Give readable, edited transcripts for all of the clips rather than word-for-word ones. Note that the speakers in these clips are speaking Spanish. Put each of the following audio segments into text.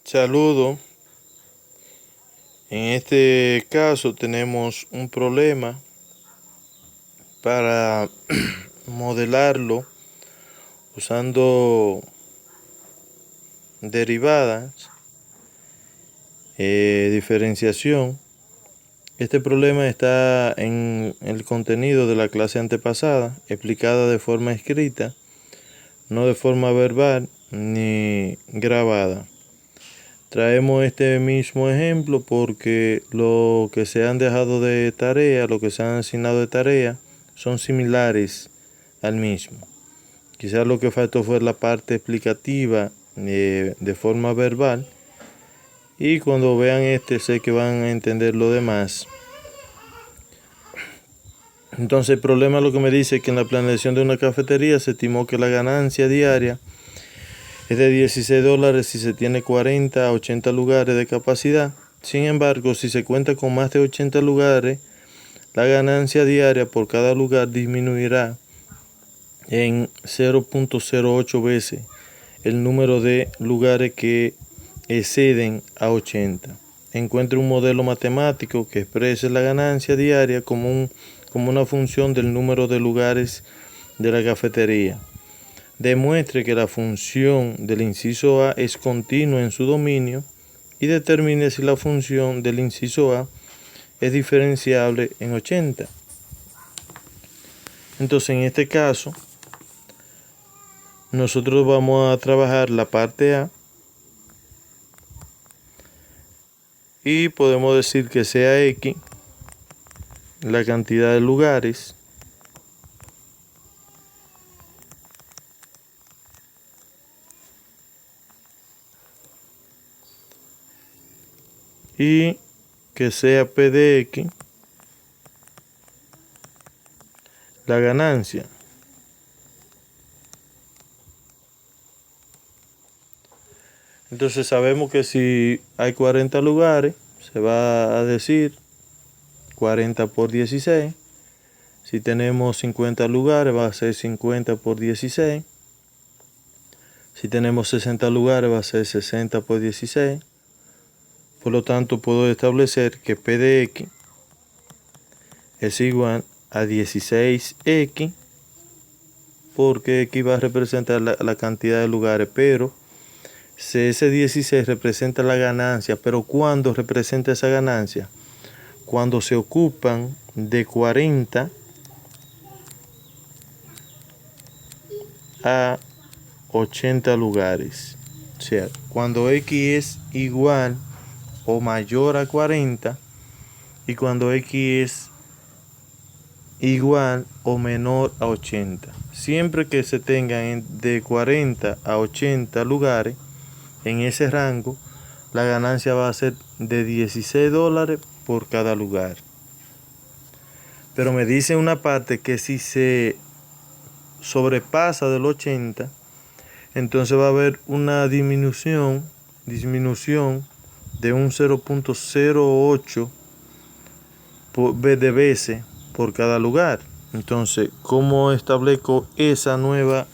Saludo. En este caso tenemos un problema para modelarlo usando derivadas, diferenciación. Este problema está en el contenido de la clase antepasada, explicada de forma escrita, no de forma verbal ni grabada. Traemos este mismo ejemplo porque lo que se han dejado de tarea, lo que se han asignado de tarea, son similares al mismo. Quizás lo que faltó fue la parte explicativa de forma verbal, y cuando vean sé que van a entender lo demás. Entonces el problema lo que me dice es que en la planeación de una cafetería se estimó que la ganancia diaria es de $16 si se tiene 40 a 80 lugares de capacidad. Sin embargo, si se cuenta con más de 80 lugares, la ganancia diaria por cada lugar disminuirá en 0.08 veces el número de lugares que exceden a 80. Encuentre un modelo matemático que exprese la ganancia diaria como una función del número de lugares de la cafetería. Demuestre que la función del inciso A es continua en su dominio y determine si la función del inciso A es diferenciable en 80. Entonces, en este caso, nosotros vamos a trabajar la parte A y podemos decir que sea X la cantidad de lugares y que sea P de X la ganancia. Entonces sabemos que si hay 40 lugares, se va a decir 40 por 16. Si tenemos 50 lugares, va a ser 50 por 16. Si tenemos 60 lugares, va a ser 60 por 16. Por lo tanto, puedo establecer que P de X es igual a 16X, porque X va a representar la cantidad de lugares, pero si ese 16 representa la ganancia. Pero ¿cuándo representa esa ganancia? Cuando se ocupan de 40 a 80 lugares. O sea, cuando X es igual o mayor a 40 y cuando X es igual o menor a 80. Siempre que se tengan de 40 a 80 lugares en ese rango, la ganancia va a ser de $16 por cada lugar. Pero me dice una parte que si se sobrepasa del 80, entonces va a haber una disminución de un 0.08 de veces por cada lugar. Entonces, ¿cómo establezco esa nueva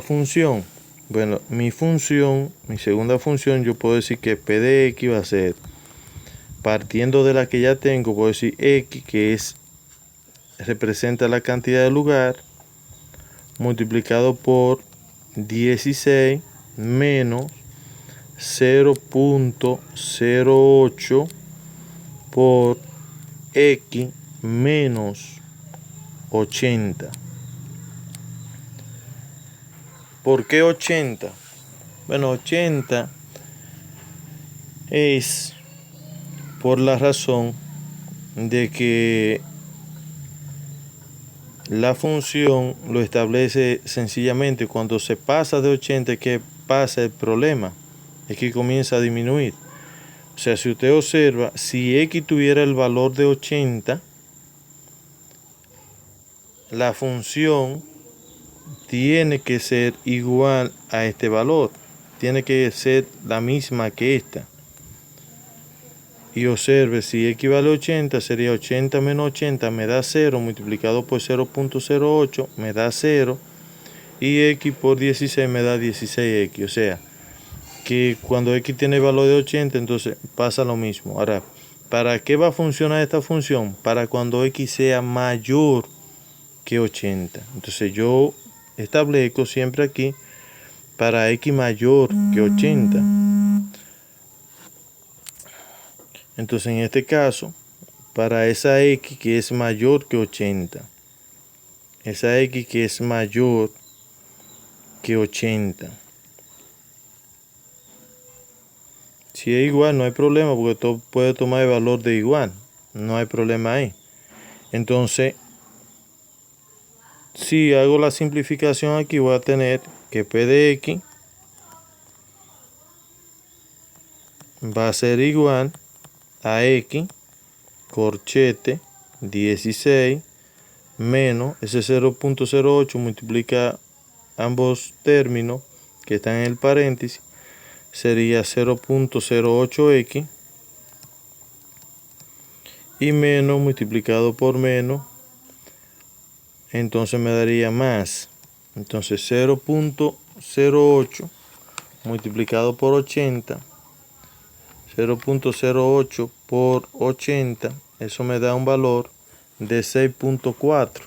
función? Bueno, mi segunda función, yo puedo decir que P de X va a ser, partiendo de la que ya tengo, puedo decir X, que representa la cantidad de lugar, multiplicado por 16 menos 0.08 por X menos 80. ¿Por qué 80? Bueno, 80 es por la razón de que la función lo establece sencillamente cuando se pasa de 80. ¿Qué pasa? El problema es que comienza a disminuir. O sea, si usted observa, si X tuviera el valor de 80, la función tiene que ser igual a este valor. Tiene que ser la misma que esta. Y observe, si X vale 80, sería 80 menos 80 me da 0, multiplicado por 0.08 me da 0. Y X por 16 me da 16X. O sea, que cuando x tiene valor de 80, entonces pasa lo mismo. Ahora, ¿para qué va a funcionar esta función? Para cuando x sea mayor que 80. Entonces yo establezco siempre aquí para x mayor que 80. Entonces en este caso, para esa x que es mayor que 80, esa x que es mayor que 80, si es igual no hay problema porque todo puede tomar el valor de igual, no hay problema ahí. Entonces, si hago la simplificación aquí, voy a tener que p de x va a ser igual a x corchete 16 menos ese 0.08 multiplica ambos términos que están en el paréntesis, sería 0.08x y menos multiplicado por menos, entonces me daría más. Entonces 0.08 multiplicado por 80, 0.08 por 80, eso me da un valor de 6.4.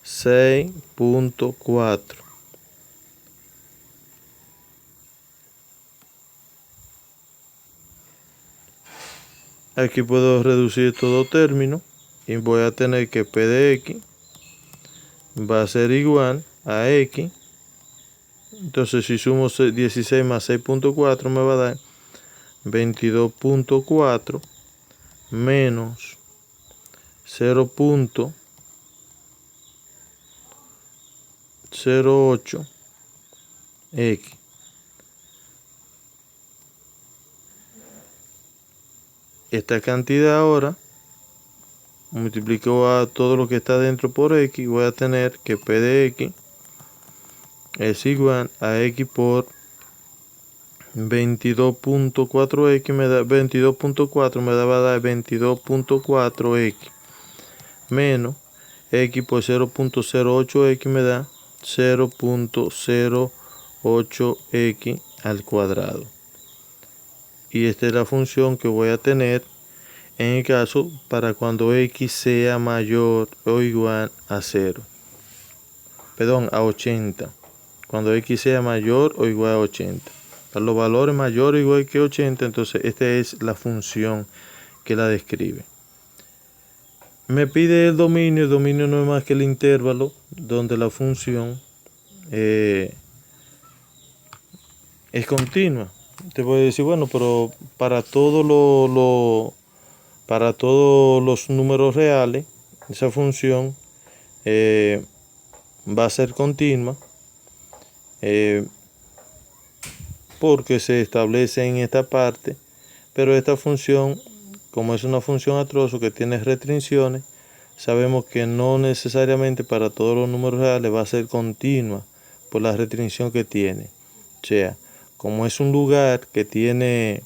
6.4. Aquí puedo reducir todo término y voy a tener que p de x va a ser igual a x. Entonces si sumo 16 más 6.4 me va a dar 22.4 menos 0.08 x. Esta cantidad ahora multiplico a todo lo que está dentro por x, voy a tener que p de x es igual a x por 22.4x me da 22.4 me va a dar 22.4x menos x por 0.08x me da 0.08x al cuadrado. Y esta es la función que voy a tener en el caso para cuando x sea mayor o igual a 0. Perdón, a 80. Cuando x sea mayor o igual a 80. Para los valores mayores o igual que 80, entonces esta es la función que la describe. Me pide el dominio no es más que el intervalo donde la función es continua. Te voy a decir, bueno, pero para todos los números reales, esa función va a ser continua porque se establece en esta parte, pero esta función, como es una función a trozo que tiene restricciones, sabemos que no necesariamente para todos los números reales va a ser continua por la restricción que tiene. O sea, como es un lugar que tiene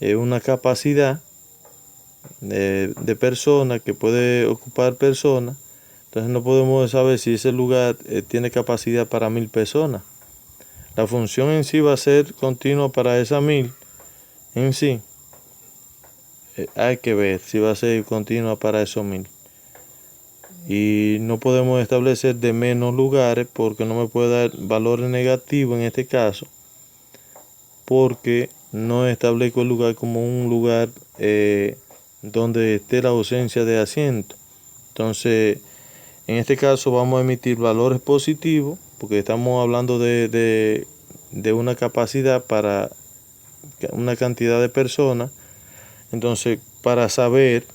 una capacidad de personas, que puede ocupar personas, entonces no podemos saber si ese lugar tiene capacidad para 1000 personas. La función en sí va a ser continua para esa 1000 en sí. Hay que ver si va a ser continua para esos 1000. Y no podemos establecer de menos lugares porque no me puede dar valores negativos en este caso, porque no establezco el lugar como un lugar donde esté la ausencia de asiento. Entonces, en este caso vamos a emitir valores positivos porque estamos hablando de una capacidad para una cantidad de personas. Entonces, para saber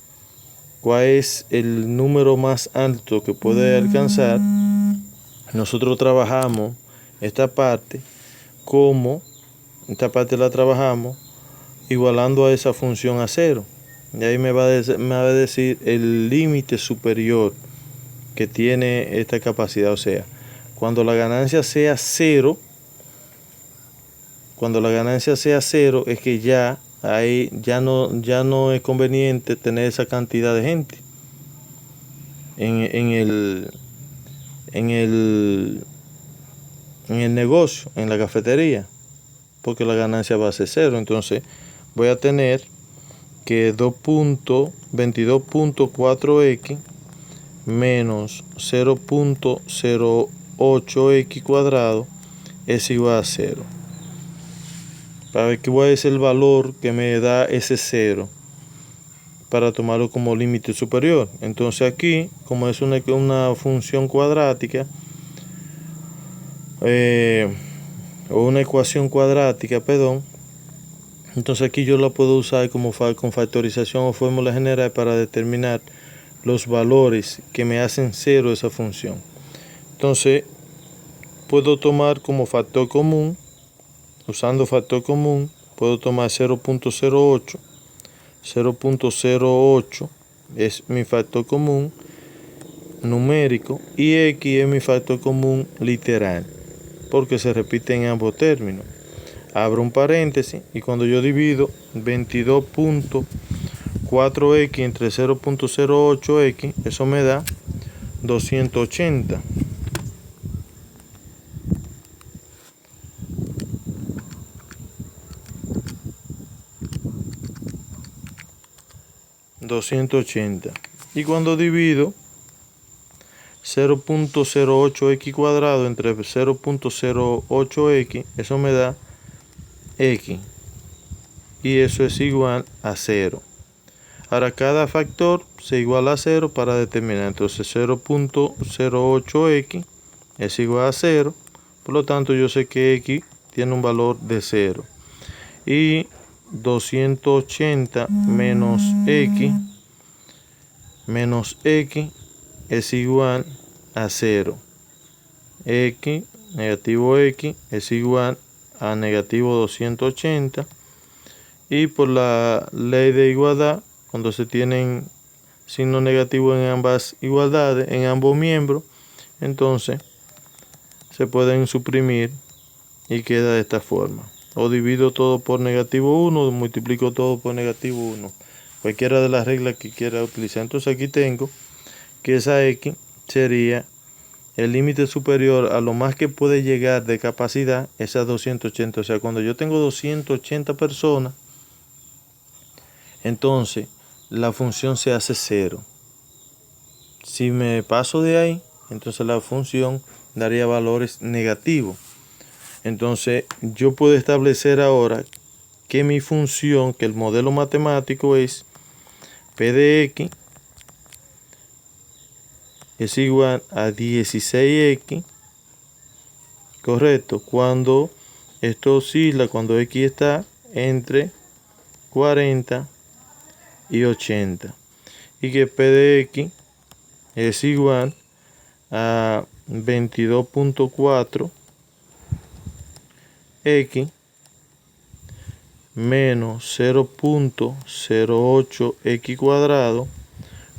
cuál es el número más alto que puede alcanzar, nosotros trabajamos esta parte la trabajamos igualando a esa función a 0. Y ahí me va a decir el límite superior que tiene esta capacidad. O sea, cuando la ganancia sea 0, es que ya ahí ya no es conveniente tener esa cantidad de gente en el negocio, en la cafetería. porque la ganancia va a ser 0. Entonces voy a tener que 22.4x menos 0.08x cuadrado es igual a 0. Para ver cuál es el valor que me da ese 0 para tomarlo como límite superior. Entonces aquí, como es una función cuadrática, o una ecuación cuadrática, perdón, entonces aquí yo la puedo usar como con factorización o fórmula general para determinar los valores que me hacen 0 esa función. Entonces puedo tomar como factor común, usando factor común, puedo tomar 0.08. 0.08 es mi factor común numérico y x es mi factor común literal, porque se repite en ambos términos. Abro un paréntesis y cuando yo divido 22.4x entre 0.08x, eso me da 280. Y cuando divido 0.08x cuadrado entre 0.08x, eso me da x, y eso es igual a 0. Ahora cada factor se iguala a 0 para determinar. Entonces 0.08x es igual a 0, por lo tanto yo sé que x tiene un valor de 0. Y 280 menos x es igual a 0. X, negativo x, es igual a negativo 280. Y por la ley de igualdad, cuando se tienen signos negativos en ambas igualdades, en ambos miembros, entonces se pueden suprimir y queda de esta forma. O divido todo por negativo 1, o multiplico todo por negativo 1. Cualquiera de las reglas que quiera utilizar. Entonces aquí tengo que esa x sería el límite superior a lo más que puede llegar de capacidad, es a 280. O sea, cuando yo tengo 280 personas, entonces la función se hace 0. Si me paso de ahí, entonces la función daría valores negativos. Entonces yo puedo establecer ahora que mi función, que el modelo matemático es p de x es igual a 16x, correcto, cuando esto oscila, cuando x está entre 40 y 80, y que p de x es igual a 22.4 x menos 0.08x cuadrado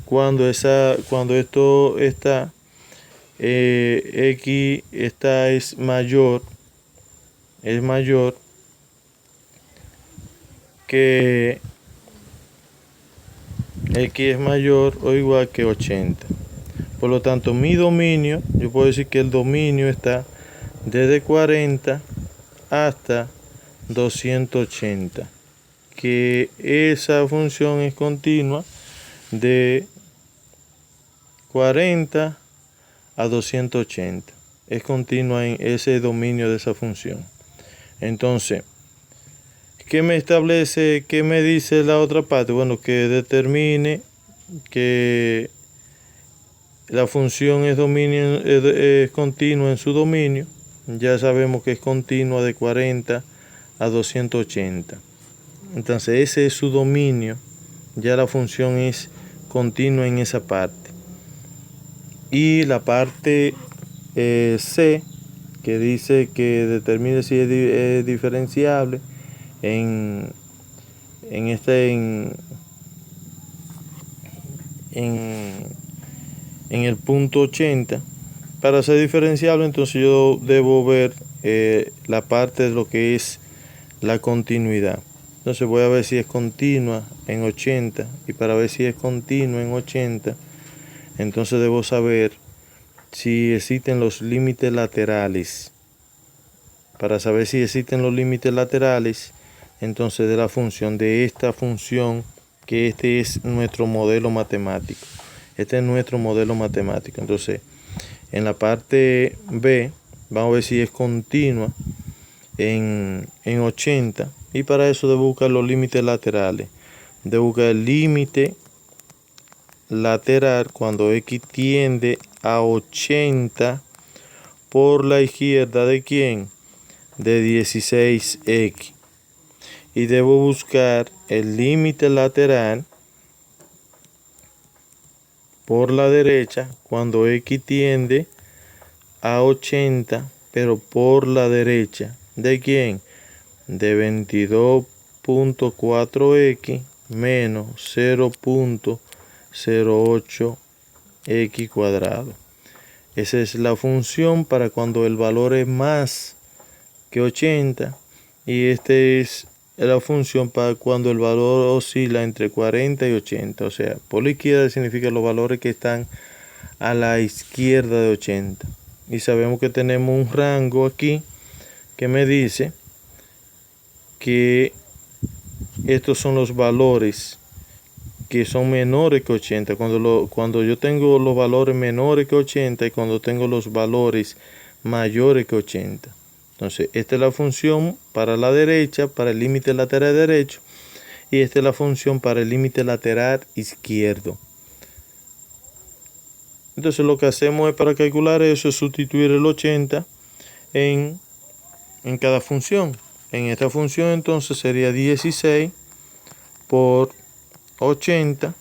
cuando esto está x es mayor que x es mayor o igual que 80. Por lo tanto, mi dominio, yo puedo decir que el dominio está desde 40 hasta 280, que esa función es continua de 40 a 280, es continua en ese dominio de esa función. Entonces, ¿qué me establece? ¿Qué me dice la otra parte? Bueno, que determine que la función es continua en su dominio. Ya sabemos que es continua de 40 a 280. Entonces ese es su dominio. Ya la función es continua en esa parte. Y la parte C, que dice que determine si es diferenciable en el punto 80. Para ser diferenciable, entonces yo debo ver la parte de lo que es la continuidad. Entonces voy a ver si es continua en 80, y para ver si es continua en 80, entonces debo saber si existen los límites laterales. para saber si existen los límites laterales, entonces de la función, de esta función, que este es nuestro modelo matemático. Este es nuestro modelo matemático. Entonces, en la parte B, vamos a ver si es continua en 80. Y para eso debo buscar los límites laterales. Debo buscar el límite lateral cuando X tiende a 80 por la izquierda de ¿quién? De 16X. Y debo buscar el límite lateral por la derecha cuando X tiende a 80, pero por la derecha. ¿De quién? De 22.4X menos 0.08X cuadrado. Esa es la función para cuando el valor es más que 80. Y esta es la función para cuando el valor oscila entre 40 y 80. O sea, por la izquierda significa los valores que están a la izquierda de 80. Y sabemos que tenemos un rango aquí que me dice que estos son los valores que son menores que 80. Cuando yo tengo los valores menores que 80 y cuando tengo los valores mayores que 80. Entonces, esta es la función para la derecha, para el límite lateral derecho. Y esta es la función para el límite lateral izquierdo. Entonces, lo que hacemos es para calcular eso, es sustituir el 80 en cada función. En esta función, entonces, sería 16 por 80.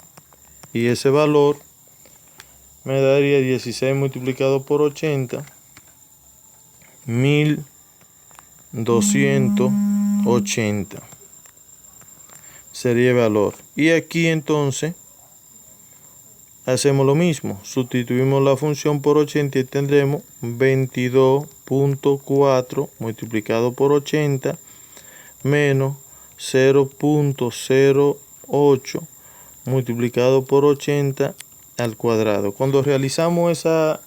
Y ese valor me daría 16 multiplicado por 80. 1280 sería el valor. Y aquí entonces hacemos lo mismo, sustituimos la función por 80 y tendremos 22.4 multiplicado por 80 menos 0.08 multiplicado por 80 al cuadrado. Cuando realizamos ese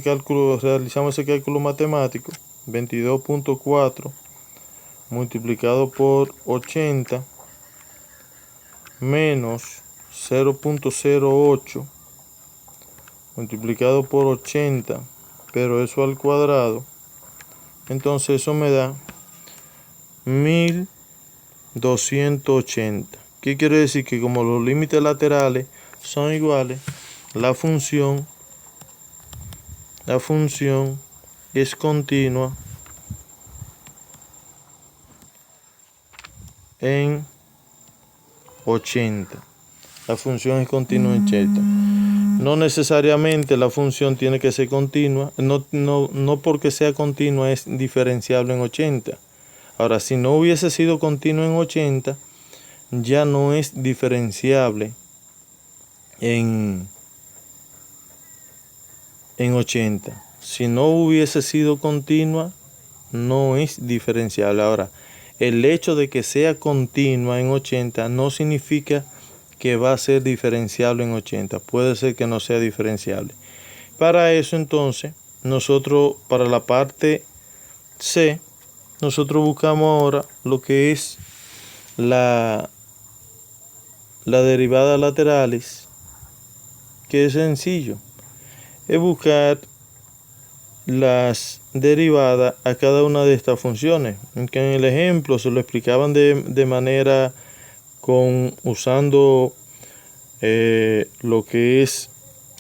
cálculo, realizamos ese cálculo matemático, 22.4 multiplicado por 80 menos 0.08 multiplicado por 80, pero eso al cuadrado, entonces eso me da 1280. ¿Qué quiere decir? Que como los límites laterales son iguales, la función es continua en 80. La función es continua en 80. No necesariamente la función tiene que ser continua. No porque sea continua es diferenciable en 80. Ahora, si no hubiese sido continua en 80, ya no es diferenciable en 80. Si no hubiese sido continua, no es diferenciable. Ahora, el hecho de que sea continua en 80 no significa que va a ser diferenciable en 80. Puede ser que no sea diferenciable. Para eso, entonces, nosotros, para la parte C, nosotros buscamos ahora lo que es la derivada laterales, que es sencillo. Es buscar las derivadas a cada una de estas funciones. Que en el ejemplo se lo explicaban de manera usando lo que es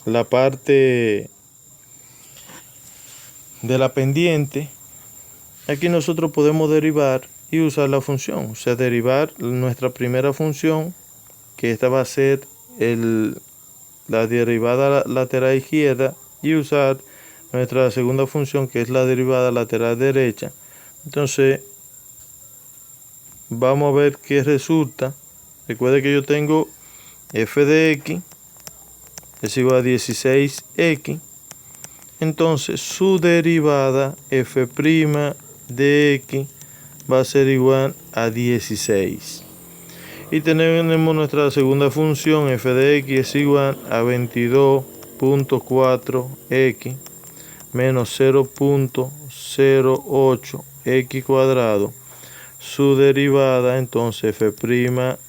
la parte de la pendiente. Aquí nosotros podemos derivar y usar la función, o sea, derivar nuestra primera función, que esta va a ser la derivada lateral izquierda, y usar nuestra segunda función, que es la derivada lateral derecha. Entonces, vamos a ver qué resulta. Recuerde que yo tengo f de x es igual a 16x. Entonces, su derivada f' de x va a ser igual a 16. Y tenemos nuestra segunda función, f de x es igual a 22.4x menos 0.08x cuadrado. Su derivada, entonces f'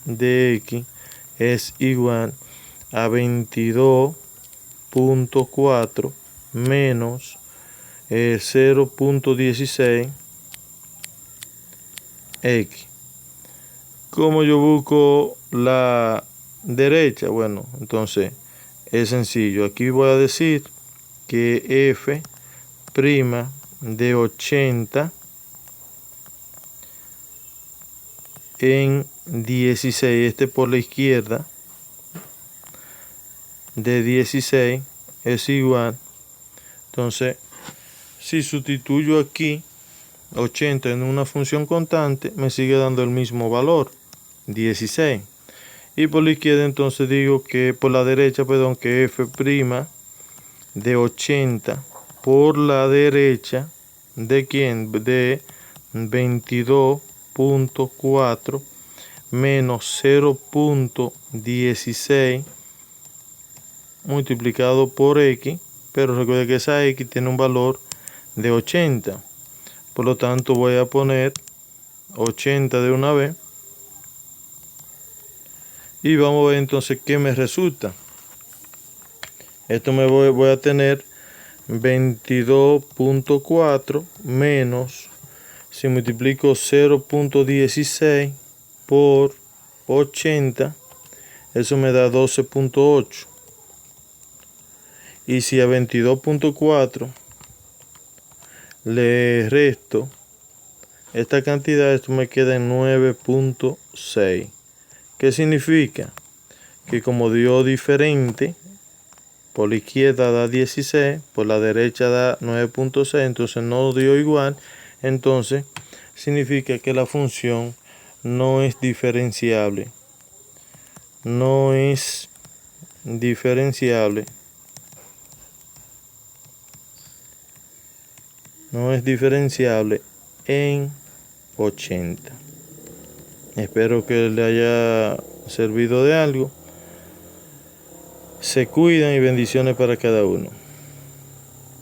de x es igual a 22.4 menos 0.16 x. ¿Cómo yo busco la derecha? Bueno, entonces es sencillo. Aquí voy a decir que f' de 80 en 16, por la izquierda, de 16 es igual. Entonces, si sustituyo aquí 80 en una función constante, me sigue dando el mismo valor, 16. Y por la izquierda, entonces digo que, por la derecha, perdón, que f' de 80 por la derecha, ¿de quién? De 22.4 menos 0.16 multiplicado por x, pero recuerda que esa x tiene un valor de 80. Por lo tanto, voy a poner 80 de una vez. Y vamos a ver entonces qué me resulta. Esto voy a tener 22.4 menos, si multiplico 0.16 por 80, eso me da 12.8. Y si a 22.4 le resto esta cantidad, esto me queda en 9.6. ¿Qué significa? Que como dio diferente, por la izquierda da 16, por la derecha da 9.6, entonces no dio igual. Entonces significa que la función no es diferenciable. No es diferenciable. No es diferenciable en 80. Espero que le haya servido de algo. Se cuidan y bendiciones para cada uno.